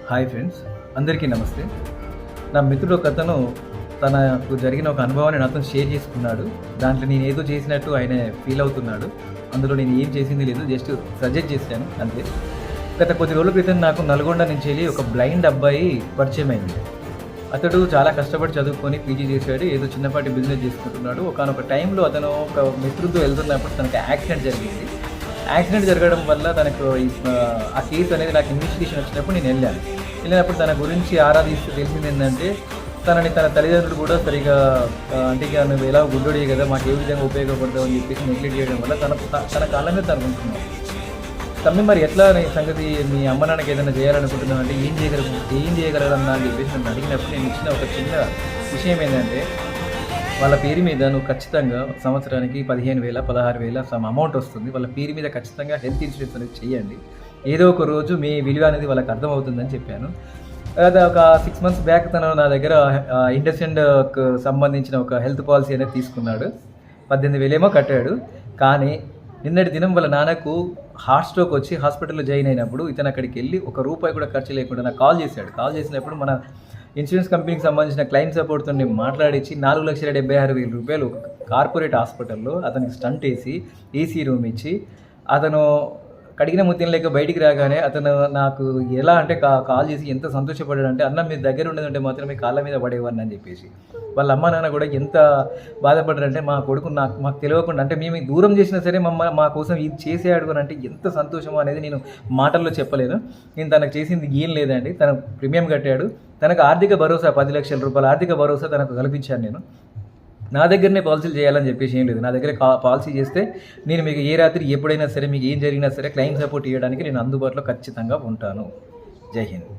Hi friends, అందరికీ నమస్తే. నా మిత్రుడు ఒకతను తనకు జరిగిన ఒక అనుభవాన్ని నాతో షేర్ చేసుకున్నాడు. దాంట్లో నేను ఏదో చేసినట్టు ఆయన ఫీల్ అవుతున్నాడు. అందులో నేను ఏం చేసింది లేదు, జస్ట్ సజెస్ట్ చేశాను అంతే. గత కొద్ది రోజుల క్రితం నాకు నల్గొండ నుంచి వెళ్ళి ఒక బ్లైండ్ అబ్బాయి పరిచయం అయింది. అతడు చాలా కష్టపడి చదువుకొని పీజీ చేశాడు, ఏదో చిన్నపాటి బిజినెస్ చేసుకుంటున్నాడు. ఒకనొక టైంలో అతను ఒక మిత్రుడితో వెళ్తున్నప్పుడు తనకు యాక్సిడెంట్ జరిగింది. యాక్సిడెంట్ జరగడం వల్ల తనకు ఆ కేసు అనేది నాకు ఇన్వెస్టిగేషన్ వచ్చినప్పుడు నేను వెళ్ళినప్పుడు తన గురించి ఆరా తీస్తే తెలిసింది ఏంటంటే, తన తల్లిదండ్రులు కూడా సరిగా అంటే ఇక నువ్వు ఎలా గుడ్డోడియే కదా, మాకు ఏ విధంగా ఉపయోగపడతావు అని చెప్పేసి నెగ్లెక్ట్ చేయడం వల్ల తన కాళ్ళ మీద తను ఉంటున్నాడు. తమ్మి మరి ఎట్లా నీ సంగతి, మీ అమ్మ నాన్నకి ఏదైనా చేయాలనుకుంటున్నావు అంటే ఏం చేయగలరన్నా అని చెప్పేసి నన్ను అడిగినప్పుడు నేను ఇచ్చిన ఒక చిన్న విషయం ఏంటంటే, వాళ్ళ పేరు మీద నువ్వు ఖచ్చితంగా సంవత్సరానికి 15,000 16,000 సమ్ అమౌంట్ వస్తుంది. వాళ్ళ పేరు మీద ఖచ్చితంగా హెల్త్ ఇన్సూరెన్స్ అనేది చేయండి. ఏదో ఒక రోజు మీ విలువ అనేది వాళ్ళకి అర్థమవుతుందని చెప్పాను. అది ఒక 6 months బ్యాక్ తను నా దగ్గర ఇండస్ఇండ్కు సంబంధించిన ఒక హెల్త్ పాలసీ అనేది తీసుకున్నాడు. 18,000 ఏమో కట్టాడు. కానీ నిన్నటి దినం వాళ్ళ నాన్నకు హార్ట్ స్ట్రోక్ వచ్చి హాస్పిటల్లో జాయిన్ అయినప్పుడు ఇతను అక్కడికి వెళ్ళి ₹1 కూడా ఖర్చు లేకుండా నాకు కాల్ చేశాడు. కాల్ చేసినప్పుడు మన ఇన్సూరెన్స్ కంపెనీకి సంబంధించిన క్లైమ్ సపోర్ట్తో మాట్లాడించి ₹4,76,000 కార్పొరేట్ హాస్పిటల్లో అతనికి స్టంట్ వేసి ఏసీ రూమ్ ఇచ్చి అతను కడిగిన ముత్యం లేక బయటికి రాగానే అతను నాకు ఎలా అంటే కాల్ చేసి ఎంత సంతోషపడ్డాడంటే, అన్న మీ దగ్గర ఉండేదంటే మాత్రం మీ కాళ్ళ మీద పడేవాడిని అని చెప్పేసి. వాళ్ళ అమ్మ నాన్న కూడా ఎంత బాధపడ్డారంటే, మా కొడుకు మాకు తెలియకుండా అంటే మేము దూరం చేసినా సరే మా కోసం ఇది చేసేయాడు అని అంటే ఎంత సంతోషమో అనేది నేను మాటల్లో చెప్పలేను. నేను తనకు చేసింది ఏం లేదండి. తన ప్రీమియం కట్టాడు. తనకు ఆర్థిక భరోసా ₹10,00,000 ఆర్థిక భరోసా తనకు కల్పించాను నేను. నా దగ్గరనే పాలసీలు చేయాలని చెప్పేసి ఏం లేదు. నా దగ్గర పాలసీ చేస్తే నేను మీకు ఏ రాత్రి ఎప్పుడైనా సరే మీకు ఏం జరిగినా సరే క్లెయిమ్ సపోర్ట్ ఇవ్వడానికి నేను అందుబాటులో ఖచ్చితంగా ఉంటాను. జై హింద్.